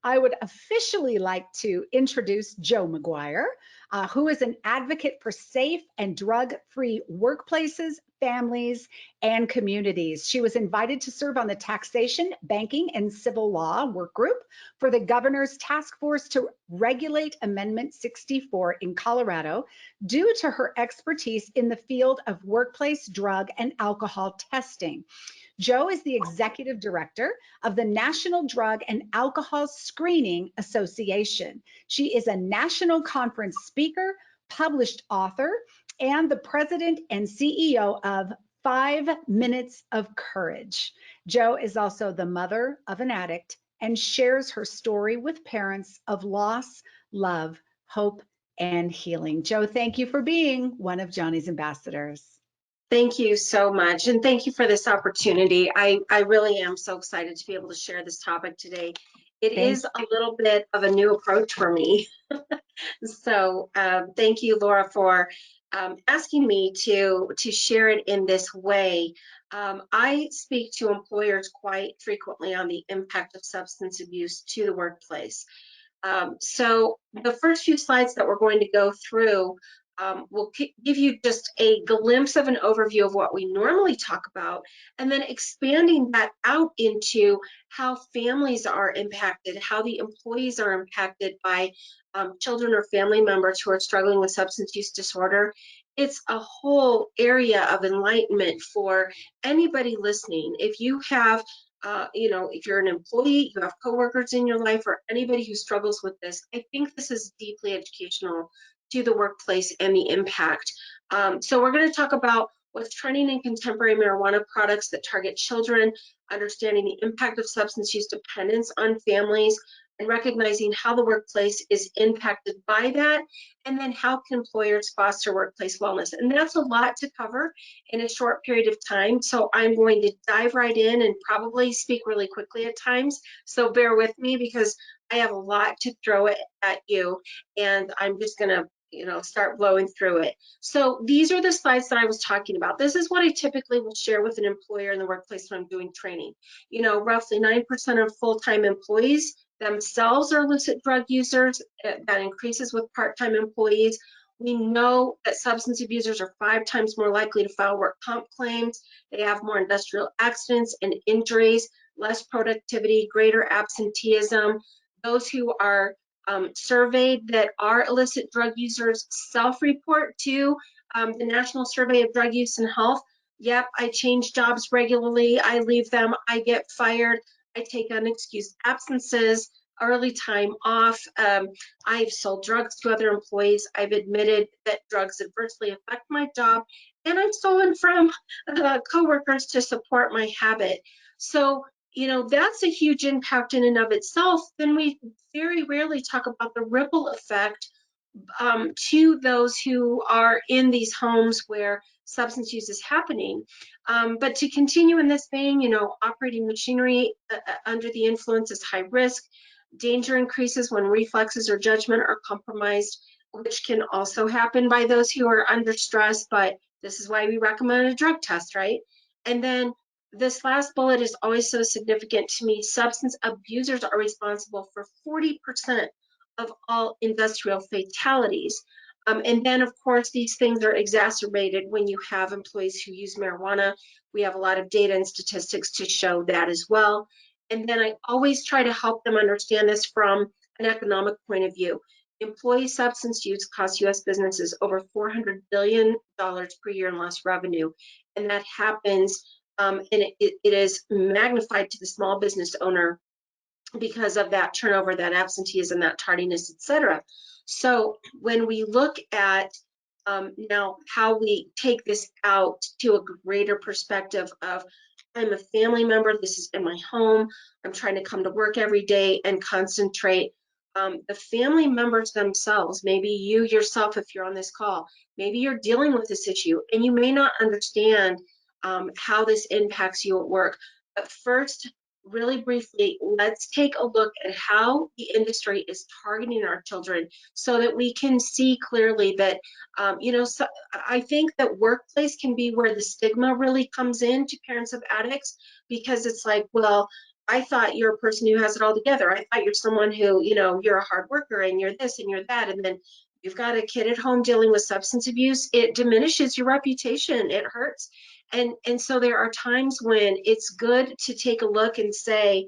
I would officially like to introduce Jo McGuire, who is an advocate for safe and drug-free workplaces, families, and communities. She was invited to serve on the Taxation, Banking, and Civil Law Workgroup for the Governor's Task Force to regulate Amendment 64 in Colorado due to her expertise in the field of workplace drug and alcohol testing. Jo is the executive director of the National Drug and Alcohol Screening Association. She is a national conference speaker, published author, and the president and CEO of 5 Minutes of Courage. Jo is also the mother of an addict and shares her story with parents of loss, love, hope, and healing. Jo, thank you for being one of Johnny's ambassadors. Thank you so much, and thank you for this opportunity. I really am so excited to be able to share this topic today. It is a little bit of a new approach for me. So thank you, Laura, for asking me to share it in this way. I speak to employers quite frequently on the impact of substance abuse to the workplace. So the first few slides that we're going to go through will give you just a glimpse of an overview of what we normally talk about, and then expanding that out into how families are impacted, how the employees are impacted by children or family members who are struggling with substance use disorder. It's a whole area of enlightenment for anybody listening. If you have if you're an employee, you have coworkers in your life, or anybody who struggles with this, I think this is deeply educational to the workplace and the impact. So we're going to talk about what's trending in contemporary marijuana products that target children, understanding the impact of substance use dependence on families, and recognizing how the workplace is impacted by that, and then how can employers foster workplace wellness. And that's a lot to cover in a short period of time, so I'm going to dive right in and probably speak really quickly at times, so bear with me because I have a lot to throw at you, and I'm just going to start blowing through it. So these are the slides that I was talking about. This is what I typically will share with an employer in the workplace when I'm doing training. Roughly 9% of full-time employees themselves are illicit drug users. That increases with part-time employees. We know that substance abusers are 5 times more likely to file work comp claims. They have more industrial accidents and injuries, less productivity, greater absenteeism. Those who are surveyed that are illicit drug users self-report to the National Survey of Drug Use and Health. Yep, I change jobs regularly, I leave them, I get fired, I take unexcused absences, early time off. I've sold drugs to other employees. I've admitted that drugs adversely affect my job, and I've stolen from coworkers to support my habit. So that's a huge impact in and of itself. Then we very rarely talk about the ripple effect to those who are in these homes where substance use is happening. But to continue in this vein, operating machinery under the influence is high risk. Danger increases when reflexes or judgment are compromised, which can also happen by those who are under stress, but this is why we recommend a drug test, right? And then this last bullet is always so significant to me. Substance abusers are responsible for 40% of all industrial fatalities. And then, of course, these things are exacerbated when you have employees who use marijuana. We have a lot of data and statistics to show that as well. And then I always try to help them understand this from an economic point of view. Employee substance use costs U.S. businesses over $400 billion per year in lost revenue. And that happens, and it is magnified to the small business owner because of that turnover, that absenteeism, that tardiness, etc. So when we look at now how we take this out to a greater perspective of, I'm a family member, this is in my home, I'm trying to come to work every day and concentrate. The family members themselves, maybe you yourself, if you're on this call, maybe you're dealing with this issue and you may not understand how this impacts you at work. But first, really briefly, let's take a look at how the industry is targeting our children so that we can see clearly that, so I think that workplace can be where the stigma really comes in to parents of addicts, because it's like, well, I thought you're a person who has it all together. I thought you're someone who, you're a hard worker and you're this and you're that. And then you've got a kid at home dealing with substance abuse. It diminishes your reputation. It hurts. And so there are times when it's good to take a look and say,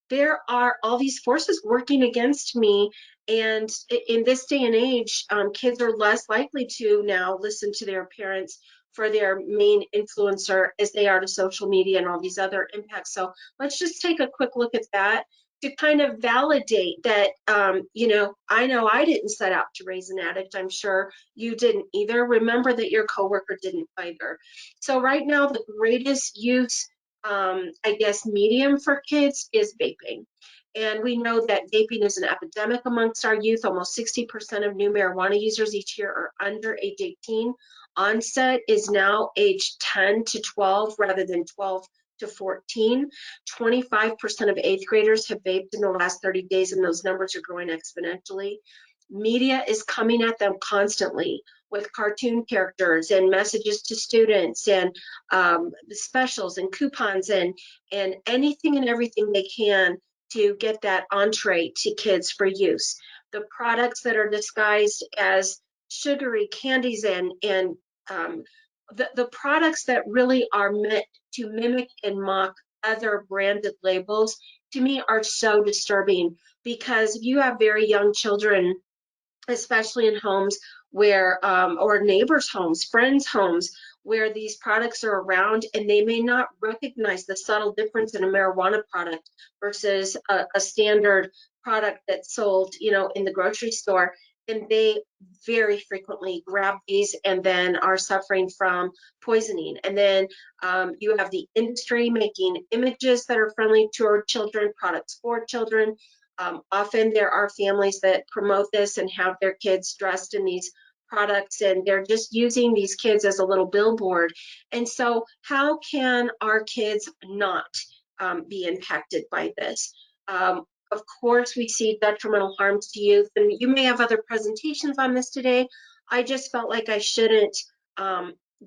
there are all these forces working against me. And in this day and age, kids are less likely to now listen to their parents for their main influencer as they are to social media and all these other impacts. So let's just take a quick look at that to kind of validate that, I know I didn't set out to raise an addict. I'm sure you didn't either. Remember that your coworker didn't either. So right now, the greatest use, medium for kids is vaping. And we know that vaping is an epidemic amongst our youth. Almost 60% of new marijuana users each year are under age 18. Onset is now age 10 to 12 rather than 12 to 14. 25% of eighth graders have vaped in the last 30 days, and those numbers are growing exponentially. Media is coming at them constantly with cartoon characters and messages to students and specials and coupons and anything and everything they can to get that entree to kids for use. The products that are disguised as sugary candies and the products that really are meant to mimic and mock other branded labels, to me, are so disturbing, because you have very young children, especially in homes where, or neighbors' homes, friends' homes, where these products are around, and they may not recognize the subtle difference in a marijuana product versus a standard product that's sold, in the grocery store. And they very frequently grab these and then are suffering from poisoning. And then you have the industry making images that are friendly to our children, products for children. Often there are families that promote this and have their kids dressed in these products, and they're just using these kids as a little billboard. And so how can our kids not be impacted by this? Of course, we see detrimental harms to youth, and you may have other presentations on this today. I just felt like I shouldn't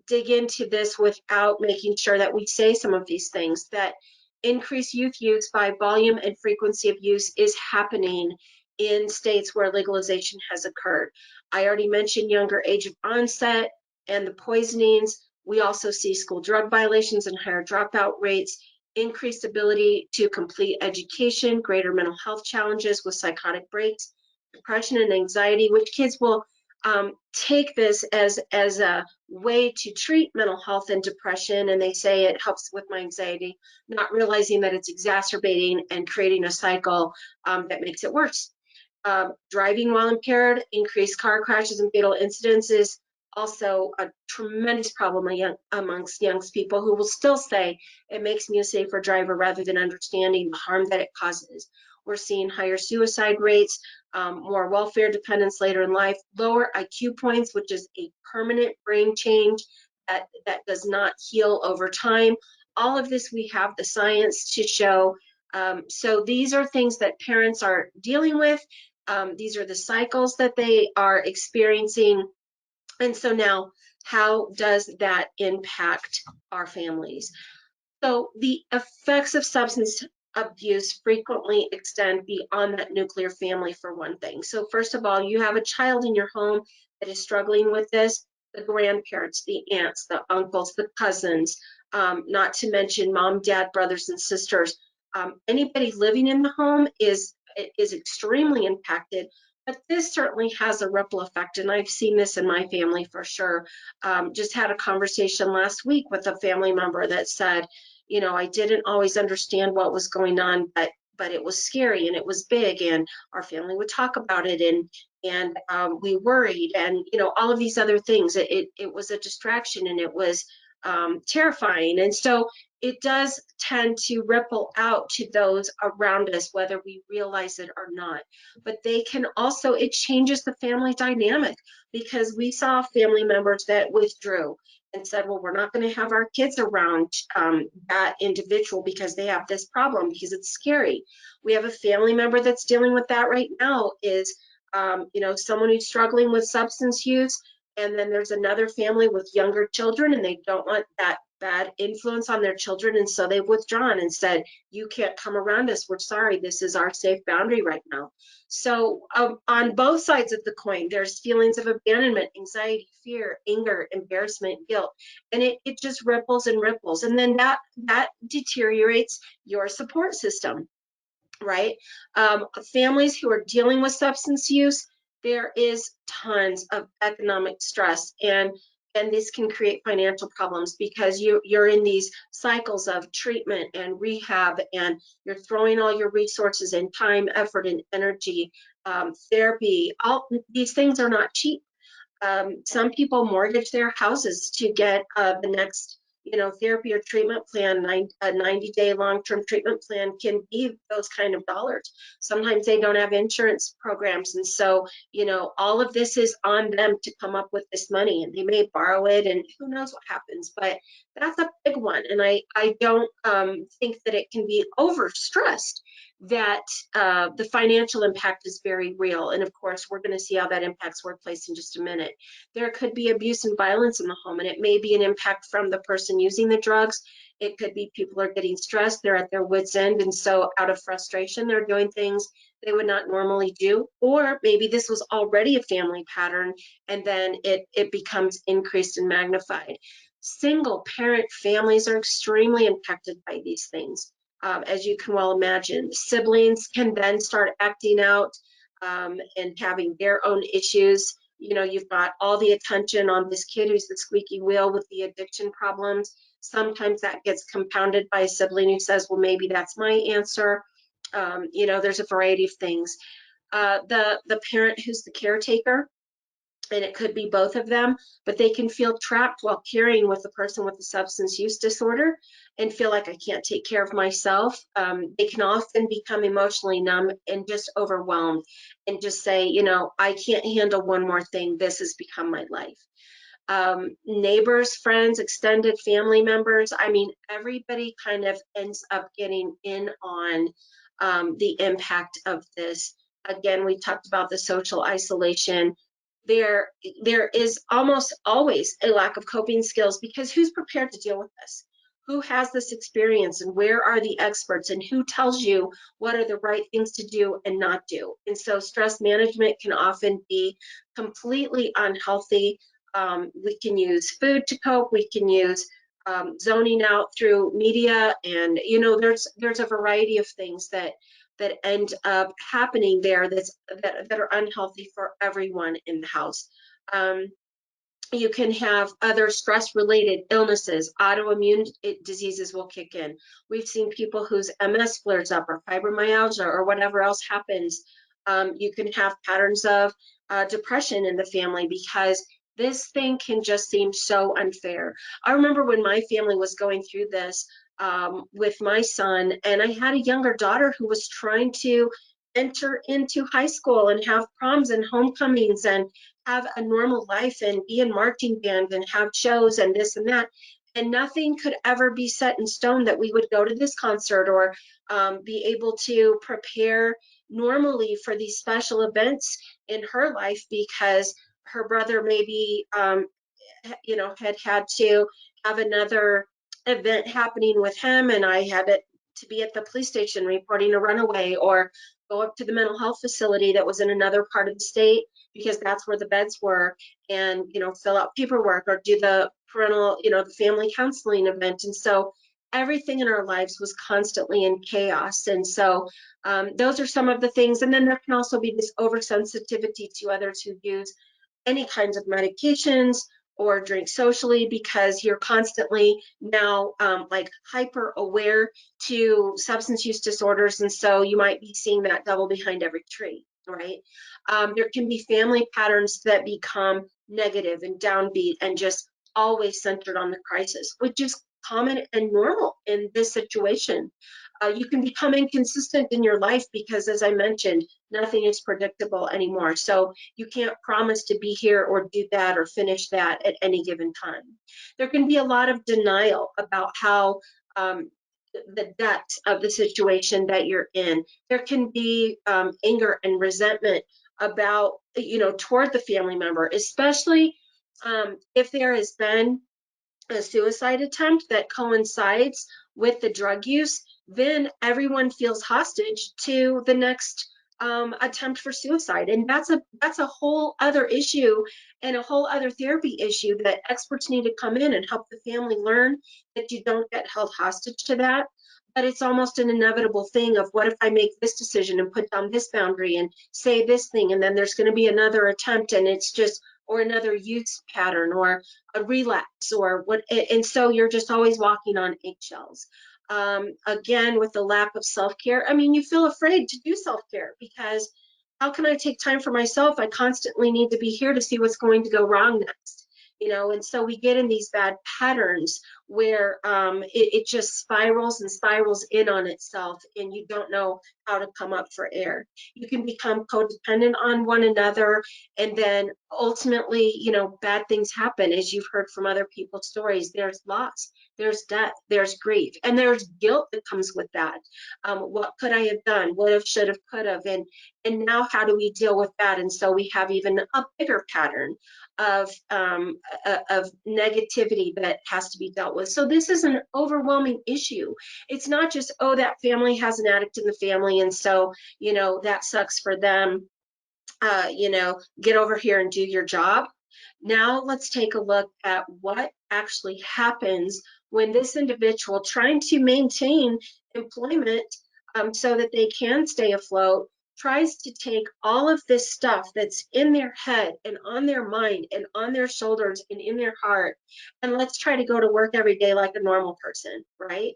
dig into this without making sure that we say some of these things, that increased youth use by volume and frequency of use is happening in states where legalization has occurred. I already mentioned younger age of onset and the poisonings. We also see school drug violations and higher dropout rates, increased ability to complete education, greater mental health challenges with psychotic breaks, depression and anxiety, which kids will take this as a way to treat mental health and depression, and they say it helps with my anxiety, not realizing that it's exacerbating and creating a cycle that makes it worse. Driving while impaired, increased car crashes and fatal incidents is also a tremendous problem amongst young people, who will still say it makes me a safer driver rather than understanding the harm that it causes. We're seeing higher suicide rates, more welfare dependence later in life, lower IQ points, which is a permanent brain change that does not heal over time. All of this, we have the science to show. So these are things that parents are dealing with. These are the cycles that they are experiencing. And so now, how does that impact our families? So the effects of substance abuse frequently extend beyond that nuclear family, for one thing. So first of all, you have a child in your home that is struggling with this, the grandparents, the aunts, the uncles, the cousins, not to mention mom, dad, brothers, and sisters. Anybody living in the home is extremely impacted. But this certainly has a ripple effect, and I've seen this in my family for sure. Just had a conversation last week with a family member that said, I didn't always understand what was going on, but it was scary and it was big, and our family would talk about it, and we worried, and all of these other things. It was a distraction, and it was terrifying. And so it does tend to ripple out to those around us, whether we realize it or not. But they can also, it changes the family dynamic, because we saw family members that withdrew and said, well, we're not going to have our kids around that individual because they have this problem, because it's scary. We have a family member that's dealing with that right now, is someone who's struggling with substance use. And then there's another family with younger children, and they don't want that bad influence on their children, and so they've withdrawn and said, you can't come around us, we're sorry, this is our safe boundary right now. So on both sides of the coin, there's feelings of abandonment, anxiety, fear, anger, embarrassment, guilt, and it just ripples and ripples, and then that deteriorates your support system, right? Families who are dealing with substance use, there is tons of economic stress, and this can create financial problems because you're in these cycles of treatment and rehab, and you're throwing all your resources and time, effort, and energy, therapy. All these things are not cheap. Some people mortgage their houses to get the next, therapy or treatment plan. A 90-day long-term treatment plan can be those kind of dollars. Sometimes they don't have insurance programs, and so all of this is on them to come up with this money, and they may borrow it, and who knows what happens. But that's a big one, and I don't think that it can be overstressed. That the financial impact is very real, and of course we're going to see how that impacts workplace in just a minute. There could be abuse and violence in the home, and it may be an impact from the person using the drugs. It could be people are getting stressed, they're at their wits' end, and so out of frustration they're doing things they would not normally do. Or maybe this was already a family pattern, and then it becomes increased and magnified. Single parent families are extremely impacted by these things. As you can well imagine, siblings can then start acting out and having their own issues. You've got all the attention on this kid who's the squeaky wheel with the addiction problems. Sometimes that gets compounded by a sibling who says, well, maybe that's my answer. There's a variety of things. The parent who's the caretaker, and it could be both of them, but they can feel trapped while caring with the person with the substance use disorder and feel like I can't take care of myself. They can often become emotionally numb and just overwhelmed and just say, I can't handle one more thing. This has become my life. Neighbors, friends, extended family members. I mean, everybody kind of ends up getting in on the impact of this. Again, we talked about the social isolation. There is almost always a lack of coping skills because who's prepared to deal with this? Who has this experience, and where are the experts, and who tells you what are the right things to do and not do? And so stress management can often be completely unhealthy. We can use food to cope. We can use zoning out through media, and there's a variety of things that end up happening there that are unhealthy for everyone in the house. You can have other stress-related illnesses, autoimmune diseases will kick in. We've seen people whose MS flares up, or fibromyalgia, or whatever else happens. You can have patterns of depression in the family because this thing can just seem so unfair. I remember when my family was going through this with my son, and I had a younger daughter who was trying to enter into high school and have proms and homecomings and have a normal life and be in marching band and have shows and this and that. And nothing could ever be set in stone that we would go to this concert or be able to prepare normally for these special events in her life because her brother maybe had to have another event happening with him, and I had to be at the police station reporting a runaway, or go up to the mental health facility that was in another part of the state because that's where the beds were, and fill out paperwork or do the parental, the family counseling event. And so everything in our lives was constantly in chaos. And so those are some of the things. And then there can also be this oversensitivity to others who use any kinds of medications or drink socially, because you're constantly now like hyper aware to substance use disorders. And so you might be seeing that devil behind every tree, right? There can be family patterns that become negative and downbeat and just always centered on the crisis, which is common and normal in this situation. You can become inconsistent in your life because, as I mentioned, nothing is predictable anymore. So you can't promise to be here or do that or finish that at any given time. There can be a lot of denial about how the depth of the situation that you're in. There can be anger and resentment about, toward the family member, especially if there has been a suicide attempt that coincides with the drug use, then everyone feels hostage to the next attempt for suicide, and that's a whole other issue and a whole other therapy issue that experts need to come in and help the family learn that you don't get held hostage to that. But it's almost an inevitable thing of, what if I make this decision and put down this boundary and say this thing, and then there's going to be another attempt, and it's just, or another use pattern, or a relapse, or what, and so you're just always walking on eggshells. Again, with the lack of self-care, I mean, you feel afraid to do self-care, because how can I take time for myself? I constantly need to be here to see what's going to go wrong next. And so we get in these bad patterns where it just spirals and spirals in on itself, and you don't know how to come up for air. You can become codependent on one another, and then ultimately, bad things happen. As you've heard from other people's stories, there's loss, there's death, there's grief, and there's guilt that comes with that. What could I have done? Would have, should have, could have, and now how do we deal with that? And so we have even a bigger pattern of negativity that has to be dealt with. So this is an overwhelming issue. It's not just, oh, that family has an addict in the family, and so that sucks for them. Get over here and do your job. Now let's take a look at what actually happens when this individual, trying to maintain employment so that they can stay afloat, tries to take all of this stuff that's in their head and on their mind and on their shoulders and in their heart, and let's try to go to work every day like a normal person, right?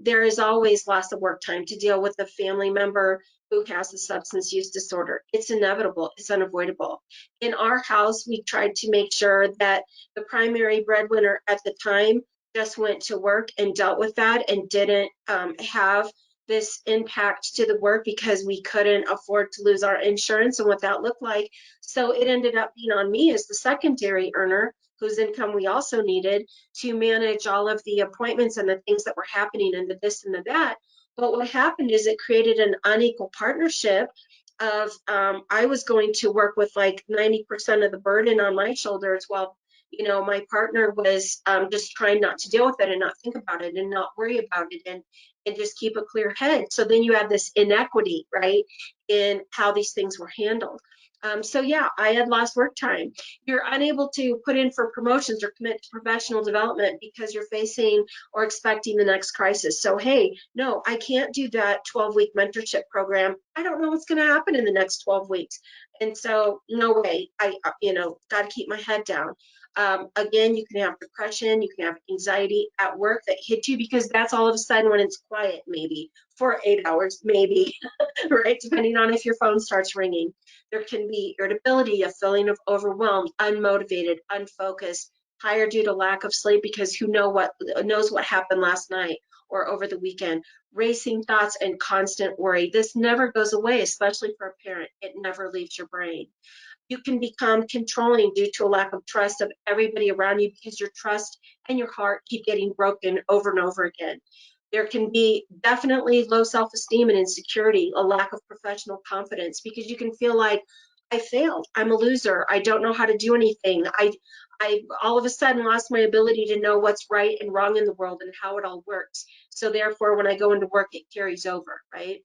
There is always loss of work time to deal with a family member who has a substance use disorder. It's inevitable, it's unavoidable. In our house, we tried to make sure that the primary breadwinner at the time just went to work and dealt with that, and didn't have this impact to the work, because we couldn't afford to lose our insurance and what that looked like. So it ended up being on me as the secondary earner, whose income we also needed, to manage all of the appointments and the things that were happening and the this and the that. But what happened is it created an unequal partnership of I was going to work with like 90% of the burden on my shoulders, while my partner was just trying not to deal with it and not think about it and not worry about it, and just keep a clear head. So then you have this inequity, right, in how these things were handled. So yeah, I had lost work time. You're unable to put in for promotions or commit to professional development because you're facing or expecting the next crisis. So, hey, no, I can't do that 12-week mentorship program. I don't know what's going to happen in the next 12 weeks. And so, no way, I got to keep my head down. Again, you can have depression, you can have anxiety at work that hit you, because that's all of a sudden when it's quiet, maybe for 8 hours, maybe, right? Depending on if your phone starts ringing. There can be irritability, a feeling of overwhelmed, unmotivated, unfocused, tired due to lack of sleep, because who knows what happened last night or over the weekend. Racing thoughts and constant worry. This never goes away, especially for a parent. It never leaves your brain. You can become controlling due to a lack of trust of everybody around you, because your trust and your heart keep getting broken over and over again. There can be definitely low self-esteem and insecurity, a lack of professional confidence, because you can feel like, I failed, I'm a loser, I don't know how to do anything. I all of a sudden lost my ability to know what's right and wrong in the world and how it all works. So therefore, when I go into work, it carries over, right?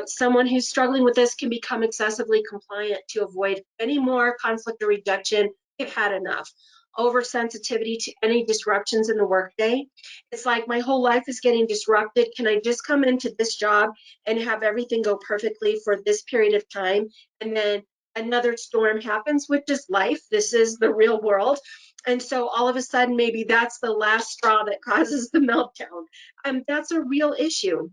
Someone who's struggling with this can become excessively compliant to avoid any more conflict or rejection. They've had enough. Oversensitivity to any disruptions in the workday. It's like, my whole life is getting disrupted. Can I just come into this job and have everything go perfectly for this period of time? And then another storm happens, which is life. This is the real world. And so all of a sudden, maybe that's the last straw that causes the meltdown. That's a real issue.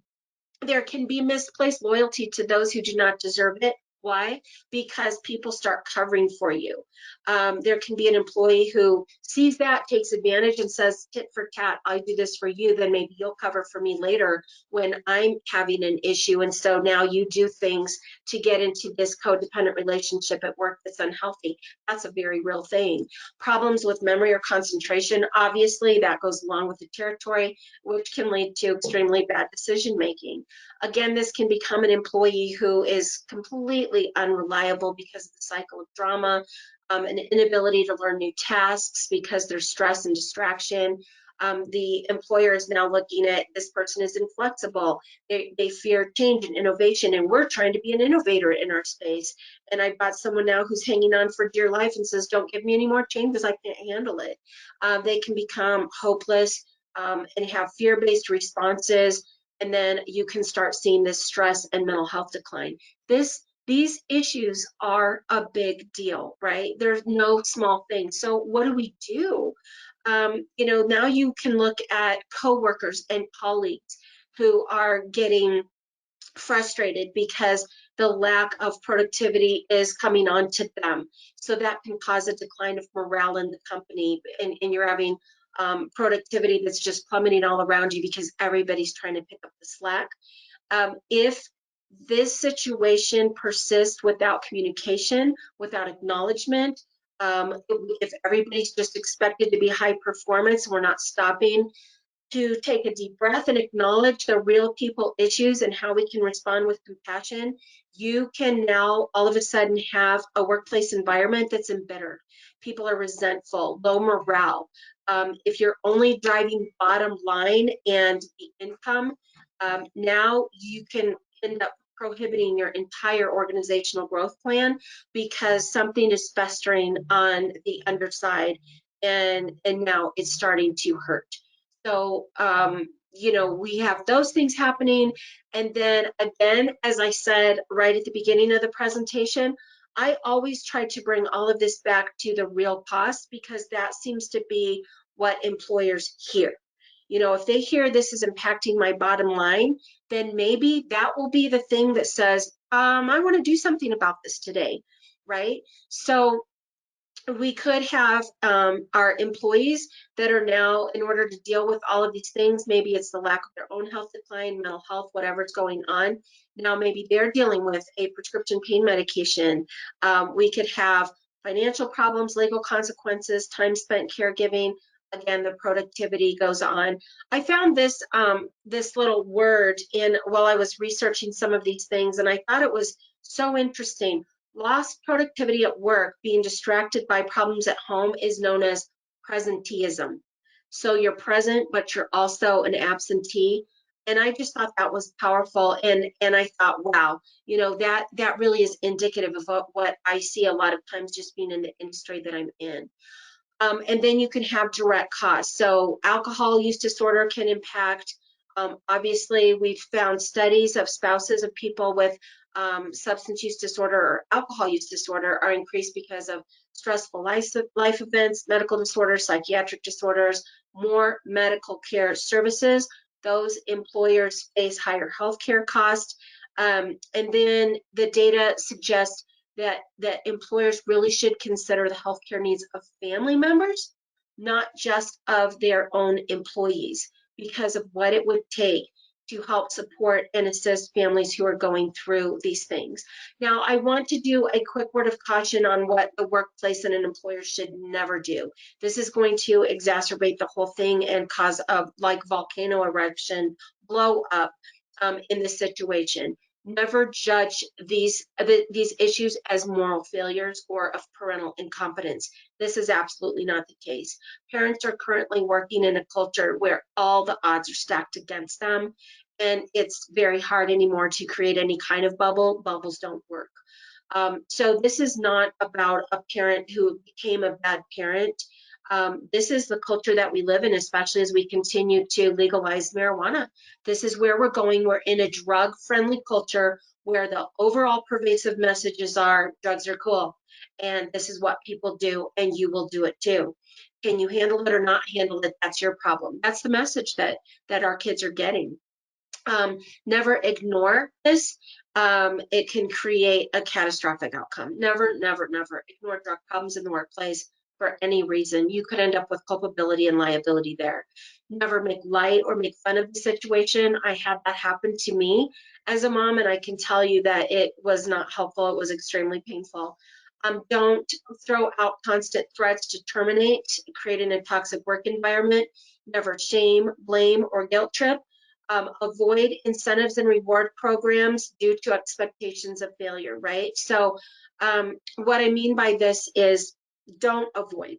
There can be misplaced loyalty to those who do not deserve it. Why? Because people start covering for you. There can be an employee who sees that, takes advantage, and says, tit for tat, I do this for you, then maybe you'll cover for me later when I'm having an issue. And so now you do things to get into this codependent relationship at work that's unhealthy. That's a very real thing. Problems with memory or concentration, obviously, that goes along with the territory, which can lead to extremely bad decision making. Again, this can become an employee who is completely unreliable because of the cycle of drama, an inability to learn new tasks because there's stress and distraction. The employer is now looking at this person is inflexible. They fear change and innovation, and we're trying to be an innovator in our space. And I've got someone now who's hanging on for dear life and says, don't give me any more changes, I can't handle it. They can become hopeless and have fear-based responses, and then you can start seeing this stress and mental health decline. These issues are a big deal, right? There's no small thing. So what do we do? You know, now you can look at coworkers and colleagues who are getting frustrated because the lack of productivity is coming on to them. So that can cause a decline of morale in the company, and you're having productivity that's just plummeting all around you because everybody's trying to pick up the slack. If this situation persists without communication, without acknowledgement, if everybody's just expected to be high performance, we're not stopping to take a deep breath and acknowledge the real people issues and how we can respond with compassion, you can now all of a sudden have a workplace environment that's embittered. People are resentful, low morale. If you're only driving bottom line and the income, now you can end up prohibiting your entire organizational growth plan because something is festering on the underside, and now it's starting to hurt. So, you know, we have those things happening. And then again, as I said right at the beginning of the presentation, I always try to bring all of this back to the real cost, because that seems to be what employers hear. You know, if they hear this is impacting my bottom line, then maybe that will be the thing that says, I want to do something about this today, right? So we could have our employees that are now, in order to deal with all of these things, maybe it's the lack of their own health decline, mental health, whatever's going on. Now maybe they're dealing with a prescription pain medication. We could have financial problems, legal consequences, time spent caregiving. Again, the productivity goes on. I found this this little word in while I was researching some of these things, and I thought it was so interesting. Lost productivity at work, being distracted by problems at home, is known as presenteeism. So you're present, but you're also an absentee. And I just thought that was powerful. And I thought, wow, you know, that really is indicative of what I see a lot of times just being in the industry that I'm in. And then you can have direct costs. So alcohol use disorder can impact. Obviously, we've found studies of spouses of people with substance use disorder or alcohol use disorder are increased because of stressful life events, medical disorders, psychiatric disorders, more medical care services. Those employers face higher healthcare costs. And then the data suggests that employers really should consider the healthcare needs of family members, not just of their own employees, because of what it would take to help support and assist families who are going through these things. Now, I want to do a quick word of caution on what the workplace and an employer should never do. This is going to exacerbate the whole thing and cause a like volcano eruption blow up in this situation. Never judge these issues as moral failures or of parental incompetence. This is absolutely not the case. Parents are currently working in a culture where all the odds are stacked against them, and it's very hard anymore to create any kind of bubble. Bubbles don't work. So this is not about a parent who became a bad parent. This is the culture that we live in, especially as we continue to legalize marijuana. This is where we're going. We're in a drug-friendly culture where the overall pervasive messages are drugs are cool, and this is what people do, and you will do it too. Can you handle it or not handle it? That's your problem. That's the message that our kids are getting. Never ignore this. It can create a catastrophic outcome. Never, never, never ignore drug problems in the workplace for any reason. You could end up with culpability and liability there. Never make light or make fun of the situation. I had that happen to me as a mom, and I can tell you that it was not helpful. It was extremely painful. Don't throw out constant threats to terminate, creating a toxic work environment. Never shame, blame, or guilt trip. Avoid incentives and reward programs due to expectations of failure, right? So what I mean by this is don't avoid.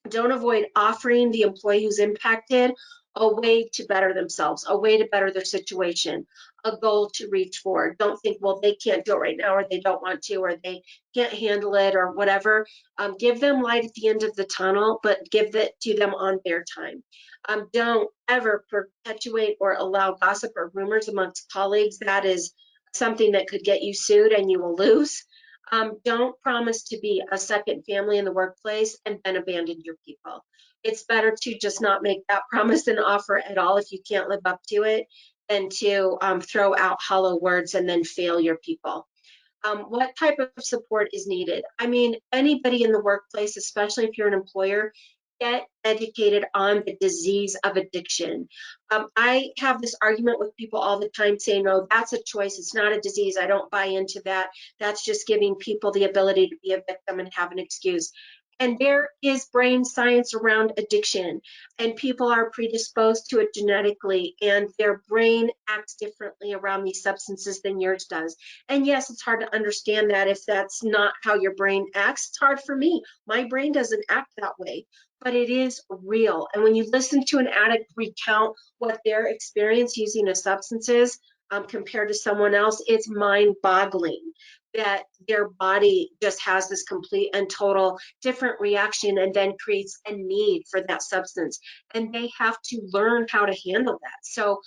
Don't avoid offering the employee who's impacted a way to better themselves, a way to better their situation, a goal to reach for. Don't think, well, they can't do it right now, or they don't want to, or they can't handle it, or whatever. Give them light at the end of the tunnel, but give it to them on their time. Don't ever perpetuate or allow gossip or rumors amongst colleagues. That is something that could get you sued and you will lose. Don't promise to be a second family in the workplace and then abandon your people. It's better to just not make that promise and offer at all if you can't live up to it than to throw out hollow words and then fail your people. What type of support is needed? I mean, anybody in the workplace, especially if you're an employer, get educated on the disease of addiction. I have this argument with people all the time saying, no, that's a choice. It's not a disease. I don't buy into that. That's just giving people the ability to be a victim and have an excuse. And there is brain science around addiction, and people are predisposed to it genetically, and their brain acts differently around these substances than yours does. And yes, it's hard to understand that if that's not how your brain acts. It's hard for me. My brain doesn't act that way, but it is real. And when you listen to an addict recount what their experience using a substance is compared to someone else, it's mind-boggling that their body just has this complete and total different reaction and then creates a need for that substance. And they have to learn how to handle that. So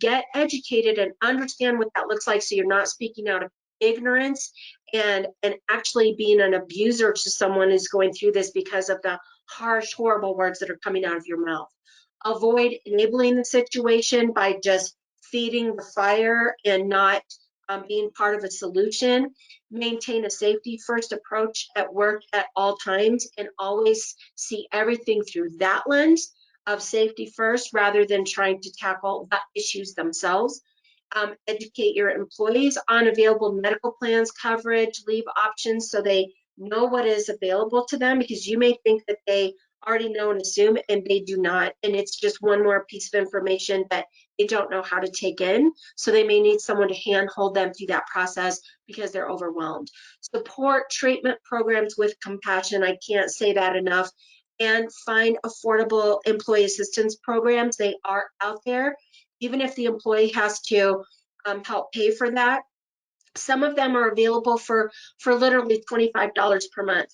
get educated and understand what that looks like, so you're not speaking out of ignorance and actually being an abuser to someone who's going through this because of the harsh, horrible words that are coming out of your mouth. Avoid enabling the situation by just feeding the fire and not being part of a solution. Maintain a safety first approach at work at all times, and always see everything through that lens of safety first rather than trying to tackle the issues themselves. Educate your employees on available medical plans, coverage, leave options, so they know what is available to them, because you may think that they already know and assume, and they do not. And it's just one more piece of information that they don't know how to take in. So they may need someone to hand hold them through that process because they're overwhelmed. Support treatment programs with compassion. I can't say that enough. And find affordable employee assistance programs. They are out there, even if the employee has to help pay for that. Some of them are available for literally $25 per month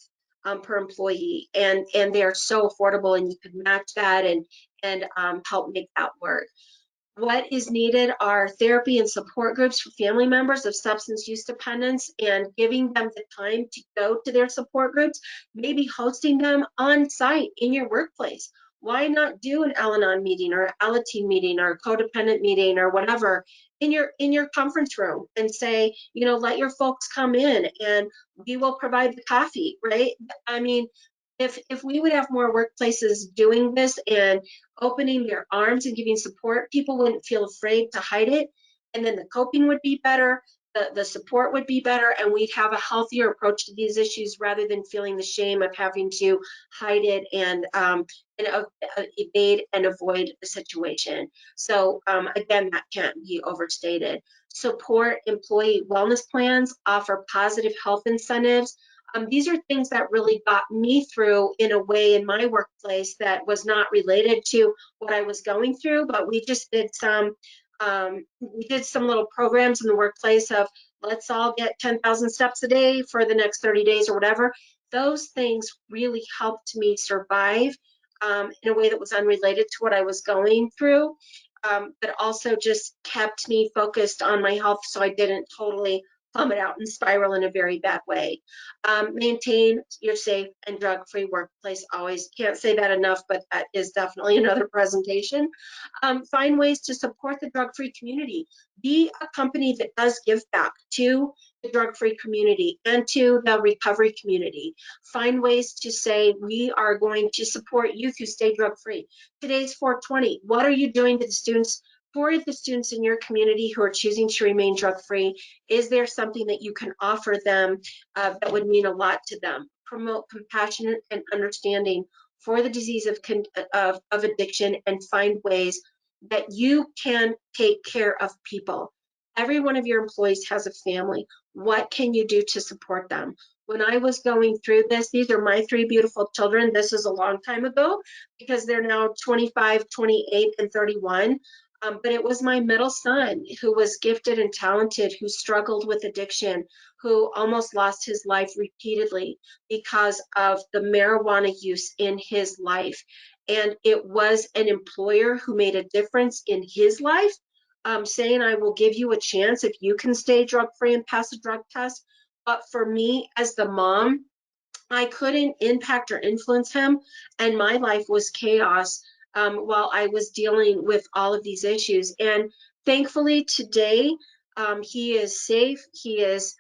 per employee, and they're so affordable, and you can match that and help make that work. What is needed are therapy and support groups for family members of substance use dependence, and giving them the time to go to their support groups, maybe hosting them on site in your workplace. Why not do an Al-Anon meeting or Alateen meeting or a codependent meeting or whatever in your conference room, and say, you know, let your folks come in and we will provide the coffee, right? I mean, if we would have more workplaces doing this and opening their arms and giving support, people wouldn't feel afraid to hide it, and then the coping would be better, the support would be better, and we'd have a healthier approach to these issues rather than feeling the shame of having to hide it and evade and avoid the situation. So again, that can't be overstated. Support employee wellness plans, offer positive health incentives. These are things that really got me through in a way in my workplace that was not related to what I was going through, but we just did some little programs in the workplace of, let's all get 10,000 steps a day for the next 30 days or whatever. Those things really helped me survive in a way that was unrelated to what I was going through, but also just kept me focused on my health so I didn't totally plummet out and spiral in a very bad way. Maintain your safe and drug-free workplace. Always can't say that enough, but that is definitely another presentation. Find ways to support the drug-free community. Be a company that does give back to the drug-free community and to the recovery community. Find ways to say, we are going to support youth who stay drug-free. Today's 420. What are you doing to the students? For the students in your community who are choosing to remain drug-free, is there something that you can offer them that would mean a lot to them? Promote compassion and understanding for the disease of addiction, and find ways that you can take care of people. Every one of your employees has a family. What can you do to support them? When I was going through this, these are my three beautiful children. This is a long time ago because they're now 25, 28, and 31. But it was my middle son who was gifted and talented, who struggled with addiction, who almost lost his life repeatedly because of the marijuana use in his life. And it was an employer who made a difference in his life, saying, I will give you a chance if you can stay drug free and pass a drug test. But for me, as the mom, I couldn't impact or influence him, and my life was chaos while I was dealing with all of these issues. And thankfully, today, he is safe, he is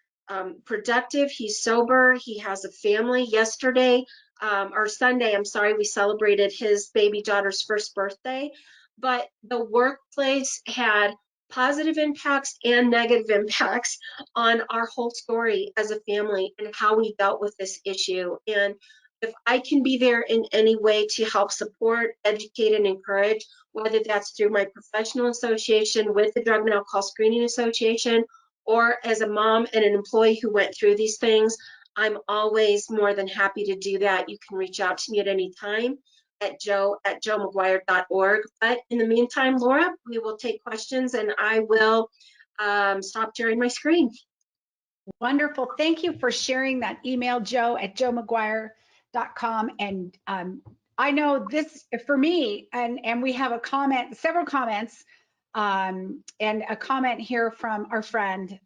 productive, he's sober, he has a family. Yesterday, or Sunday, I'm sorry, we celebrated his baby daughter's first birthday. But the workplace had positive impacts and negative impacts on our whole story as a family and how we dealt with this issue. And if I can be there in any way to help support, educate, and encourage, whether that's through my professional association with the Drug and Alcohol Screening Association, or as a mom and an employee who went through these things, I'm always more than happy to do that. You can reach out to me at any time at joe@joemcguire.org. But in the meantime, Laura, we will take questions, and I will stop sharing my screen. Wonderful. Thank you for sharing that email, joe@joemcguire.com. And I know this for me, and we have a comment, several comments, and a comment here from our friend,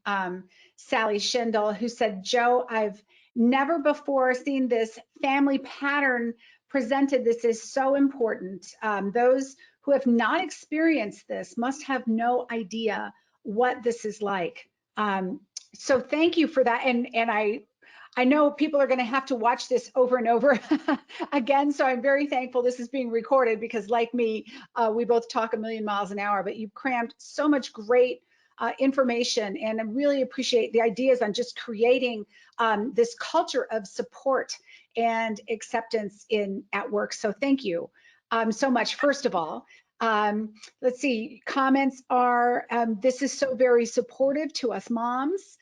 Sally Schindel, who said, Joe, I've never before seen this family pattern presented. This is so important. Those who have not experienced this must have no idea what this is like. So thank you for that. And I know people are going to have to watch this over and over again. So I'm very thankful this is being recorded because, like me, we both talk a million miles an hour, but you've crammed so much great information, and I really appreciate the ideas on just creating this culture of support and acceptance at work. So thank you so much, first of all. Let's see, comments are, this is so very supportive to us moms.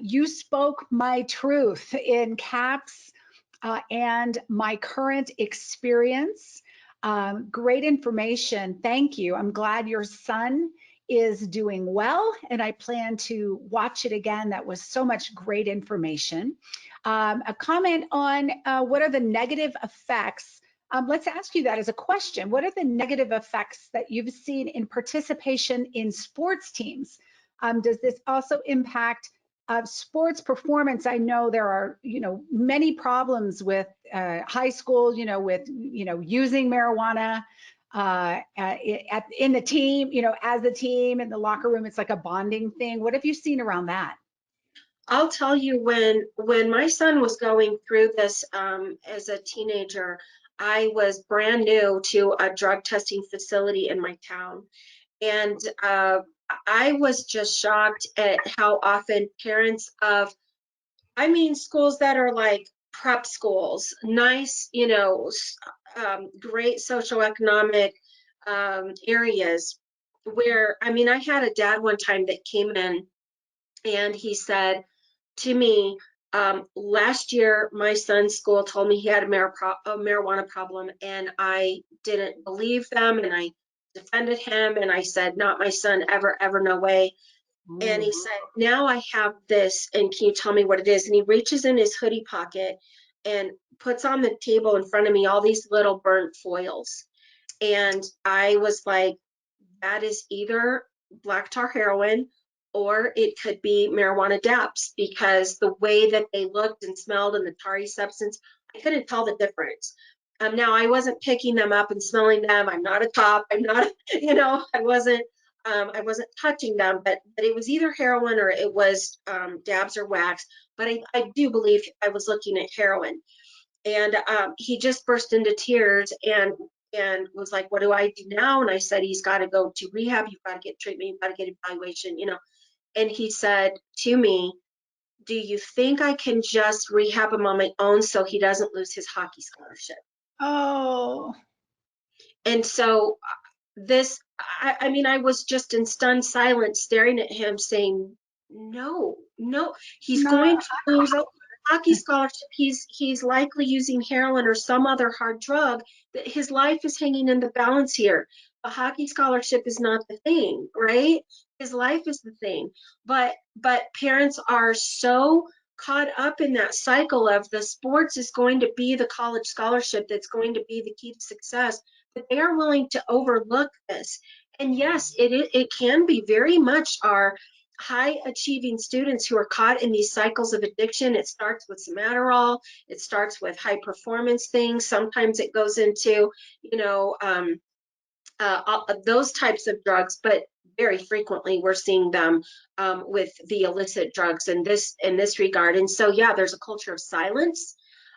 You spoke my truth in caps and my current experience. Great information. Thank you. I'm glad your son is doing well, and I plan to watch it again. That was so much great information. A comment on what are the negative effects. Let's ask you that as a question. What are the negative effects that you've seen in participation in sports teams? Does this also impact sports performance? I know there are, many problems with high school, with, using marijuana in the team, as a team in the locker room. It's like a bonding thing. What have you seen around that? I'll tell you, when my son was going through this as a teenager, I was brand new to a drug testing facility in my town. And I was just shocked at how often parents of, schools that are like prep schools, nice, great socioeconomic areas, where, I had a dad one time that came in and he said to me, last year, my son's school told me he had a marijuana problem, and I didn't believe them, and I defended him, and I said, not my son, ever, ever, no way. And he said, now I have this, and can you tell me what it is? And he reaches in his hoodie pocket and puts on the table in front of me all these little burnt foils. And I was like, that is either black tar heroin or it could be marijuana dabs, because the way that they looked and smelled and the tarry substance, I couldn't tell the difference. Now I wasn't picking them up and smelling them. I'm not a cop. I'm not, I wasn't touching them, but it was either heroin or it was dabs or wax. But I do believe I was looking at heroin. And he just burst into tears and was like, what do I do now? And I said, he's got to go to rehab. You've got to get treatment. You've got to get evaluation, And he said to me, do you think I can just rehab him on my own so he doesn't lose his hockey scholarship? Oh. And so I was just in stunned silence staring at him saying, No, he's No, going to lose nope. hockey scholarship. He's likely using heroin or some other hard drug. That his life is hanging in the balance here. A hockey scholarship is not the thing, right? His life is the thing. But parents are so caught up in that cycle of the sports is going to be the college scholarship that's going to be the key to success, that they are willing to overlook this. And yes, it can be very much our high achieving students who are caught in these cycles of addiction. It starts with some Adderall, it starts with high performance things. Sometimes it goes into, you know, those types of drugs, but very frequently we're seeing them with the illicit drugs in this regard. And so, yeah, there's a culture of silence.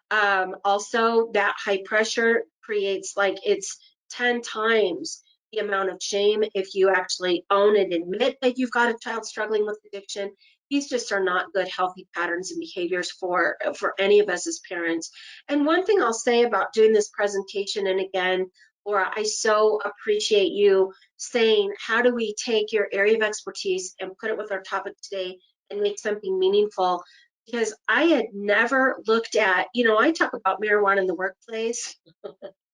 Also, that high pressure creates like it's 10 times the amount of shame if you actually own and admit that you've got a child struggling with addiction. These just are not good, healthy patterns and behaviors for any of us as parents. And one thing I'll say about doing this presentation, and again, Laura, I so appreciate you saying, how do we take your area of expertise and put it with our topic today and make something meaningful? Because I had never looked at, you know, I talk about marijuana in the workplace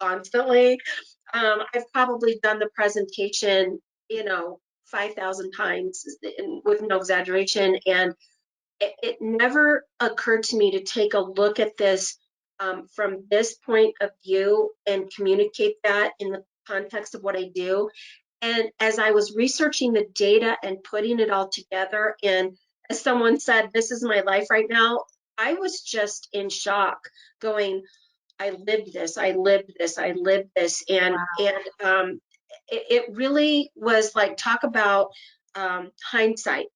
constantly. I've probably done the presentation, you know, 5,000 times with no exaggeration. And it never occurred to me to take a look at this from this point of view and communicate that in the context of what I do. And as I was researching the data and putting it all together, and as someone said, this is my life right now, I was just in shock, going, I lived this, I lived this, I lived this. It really was like, talk about hindsight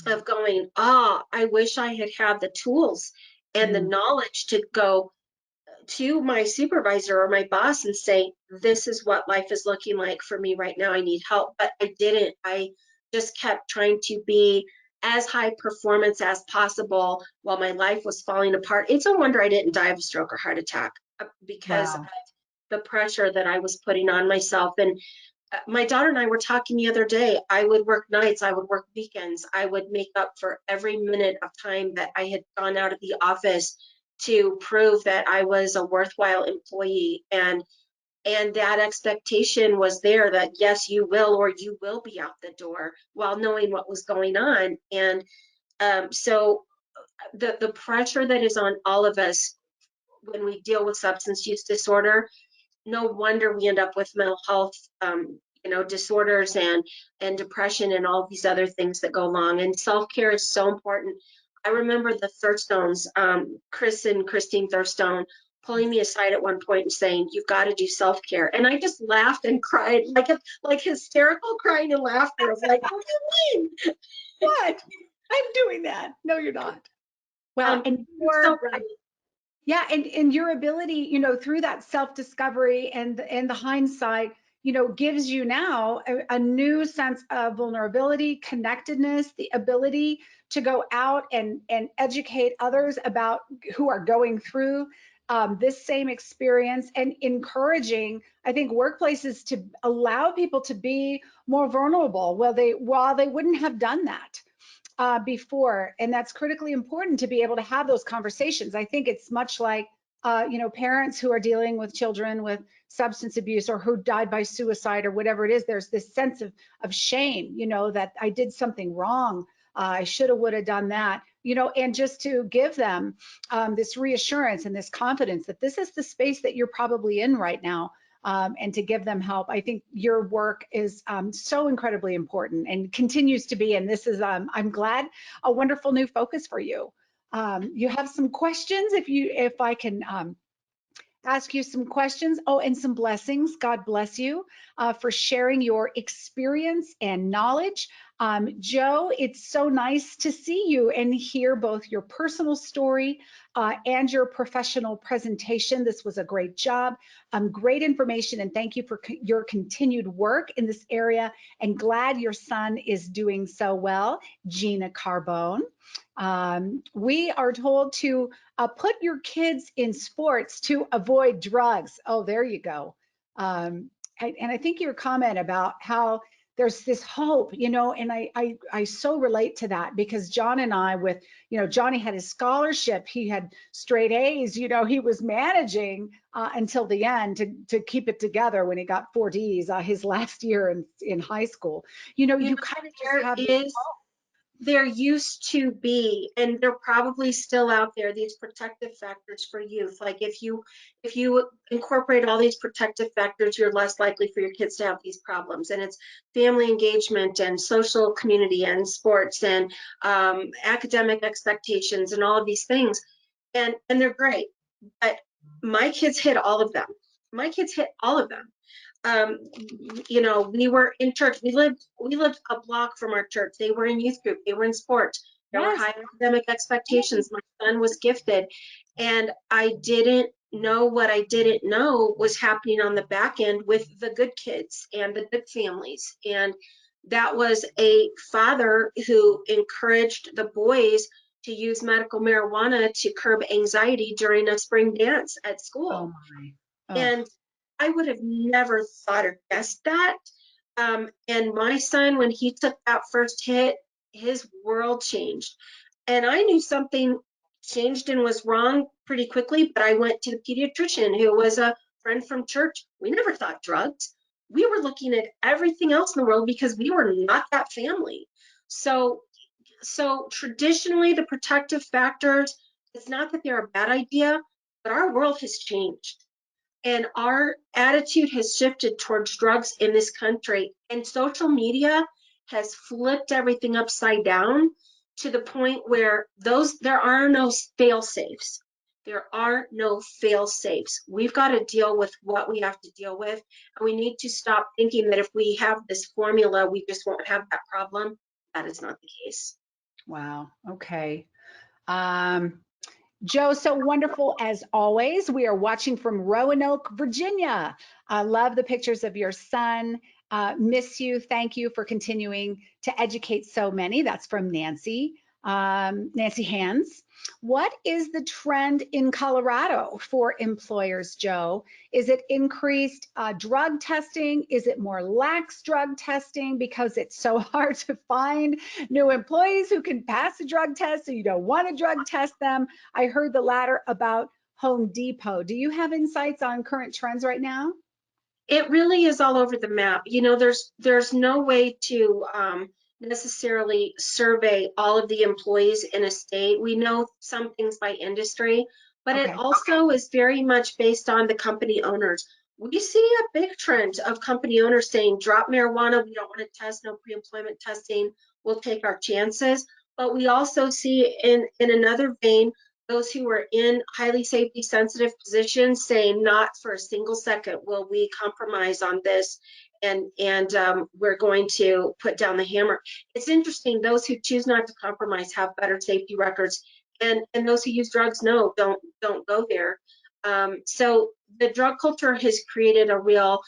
of going, I wish I had had the tools and the Mm, knowledge to go to my supervisor or my boss and say, this is what life is looking like for me right now. I need help. But I didn't. I just kept trying to be as high performance as possible while my life was falling apart. It's a wonder I didn't die of a stroke or heart attack because of wow. the pressure that I was putting on myself. And my daughter and I were talking the other day. I would work nights, I would work weekends, I would make up for every minute of time that I had gone out of the office to prove that I was a worthwhile employee. And that expectation was there that yes, you will, or you will be out the door, while knowing what was going on. And so the pressure that is on all of us when we deal with substance use disorder, no wonder we end up with mental health, disorders and depression and all these other things that go along. And self-care is so important. I remember the Thurstones, Chris and Christine Thurstone, pulling me aside at one point and saying, "You've got to do self-care." And I just laughed and cried, like hysterical crying and laughter of like, "What do you mean?" What? I'm doing that. No, you're not. Well, and You're so your right. yeah, and your ability, through that self-discovery and the hindsight, gives you now a new sense of vulnerability, connectedness, the ability to go out and educate others about who are going through this same experience, and encouraging, I think, workplaces to allow people to be more vulnerable. Well, while they wouldn't have done that before. And that's critically important to be able to have those conversations. I think it's much like, parents who are dealing with children with substance abuse or who died by suicide or whatever it is. There's this sense of shame, that I did something wrong. I should have, would have done that, and just to give them this reassurance and this confidence that this is the space that you're probably in right now, and to give them help. I think your work is so incredibly important and continues to be. And this is, I'm glad, a wonderful new focus for you. You have some questions, if I can ask you some questions. Oh, and some blessings. God bless you for sharing your experience and knowledge. Joe, it's so nice to see you and hear both your personal story and your professional presentation. This was a great job, great information, and thank you for your continued work in this area, and glad your son is doing so well. Gina Carbone. We are told to put your kids in sports to avoid drugs. Oh, there you go. And I think your comment about how there's this hope, you know, and I so relate to that, because John and I, with, you know, Johnny had his scholarship, he had straight A's, you know, he was managing until the end to keep it together when he got 4 D's his last year in high school. You know, You you know, kind of just there have this is there used to be, and they're probably still out there, these protective factors for youth. Like if you incorporate all these protective factors, you're less likely for your kids to have these problems. And it's family engagement and social community and sports and academic expectations and all of these things. And they're great. But my kids hit all of them. My kids hit all of them. um, you know, we were in church. We lived a block from our church. They were in youth group. They were in sports. There were yes. high academic expectations. My son was gifted, and I didn't know what I didn't know was happening on the back end with the good kids and the good families. And that was a father who encouraged the boys to use medical marijuana to curb anxiety during a spring dance at Oh school. my. Oh, And I would have never thought or guessed that. And my son, when he took that first hit, his world changed. And I knew something changed and was wrong pretty quickly, but I went to the pediatrician, who was a friend from church. We never thought drugs. We were looking at everything else in the world because we were not that family. So, so traditionally, the protective factors, it's not that they're a bad idea, but our world has changed. And our attitude has shifted towards drugs in this country. And social media has flipped everything upside down to the point where there are no fail safes. There are no fail safes. We've got to deal with what we have to deal with. And we need to stop thinking that if we have this formula, we just won't have that problem. That is not the case. wow. Okay. Um, Joe, so wonderful as always. We are watching from Roanoke, Virginia. I love the pictures of your son. Miss you. Thank you for continuing to educate so many. That's from Nancy. Nancy Hands. What is the trend in Colorado for employers, Joe? Is it increased drug testing? Is it more lax drug testing because it's so hard to find new employees who can pass a drug test, so you don't want to drug test them? I heard the latter about Home Depot. Do you have insights on current trends right now? It really is all over the map. You know, there's no way to necessarily survey all of the employees in a state. We know some things by industry, but it Okay. also is very much based on the company owners. We see a big trend of company owners saying, drop marijuana, we don't want to test, no pre-employment testing, we'll take our chances. But we also see in another vein, those who are in highly safety sensitive positions saying, not for a single second will we compromise on this, and we're going to put down the hammer. It's interesting, those who choose not to compromise have better safety records, and those who use drugs, no, don't go there. So the drug culture has created a real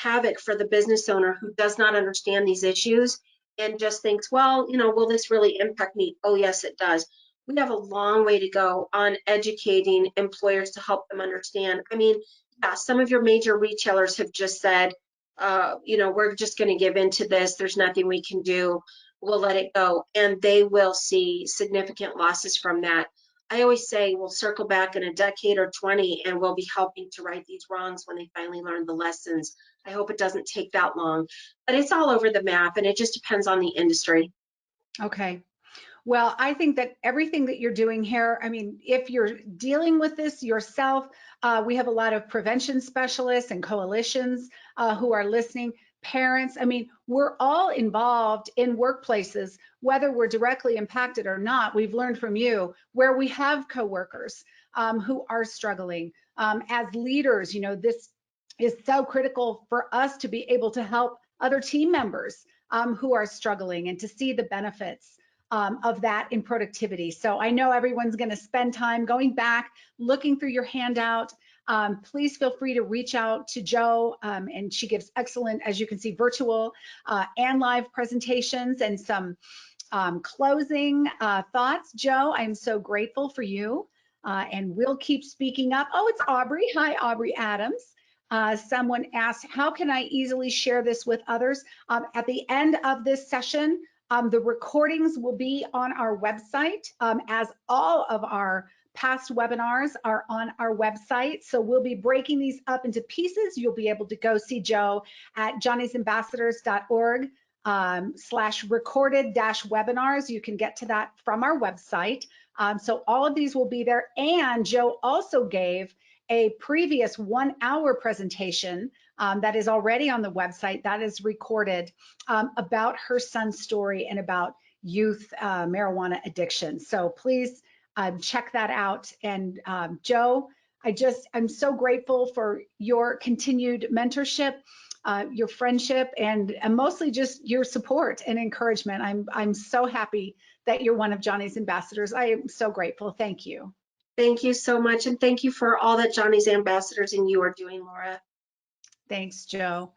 havoc for the business owner who does not understand these issues and just thinks, well, you know, will this really impact me? Oh yes, it does. We have a long way to go on educating employers to help them understand. I mean, yeah, some of your major retailers have just said, you know, we're just going to give into this. There's nothing we can do. We'll let it go. And they will see significant losses from that. I always say we'll circle back in a decade or 20 and we'll be helping to right these wrongs when they finally learn the lessons. I hope it doesn't take that long, but it's all over the map and it just depends on the industry. Okay. Well, I think that everything that you're doing here, I mean, if you're dealing with this yourself, we have a lot of prevention specialists and coalitions who are listening. Parents, I mean, we're all involved in workplaces, whether we're directly impacted or not. We've learned from you where we have coworkers who are struggling. As leaders, you know, this is so critical for us to be able to help other team members who are struggling and to see the benefits of that in productivity. So I know everyone's going to spend time going back, looking through your handout. Please feel free to reach out to Joe, and she gives excellent, as you can see, virtual and live presentations and some closing thoughts. Joe, I'm so grateful for you, and we'll keep speaking up. Oh, it's Aubrey. Hi, Aubrey Adams. Someone asked, how can I easily share this with others? At the end of this session, the recordings will be on our website, as all of our past webinars are on our website. So we'll be breaking these up into pieces. You'll be able to go see Joe at johnny'sambassadors.org /recorded-webinars. You can get to that from our website. So all of these will be there. And Joe also gave a previous 1-hour presentation that is already on the website that is recorded about her son's story and about youth marijuana addiction. So please check that out. And Joe, I'm so grateful for your continued mentorship, your friendship, and mostly just your support and encouragement. I'm so happy that you're one of Johnny's ambassadors. I am so grateful. Thank you. Thank you so much. And thank you for all that Johnny's Ambassadors and you are doing, Laura. Thanks, Joe.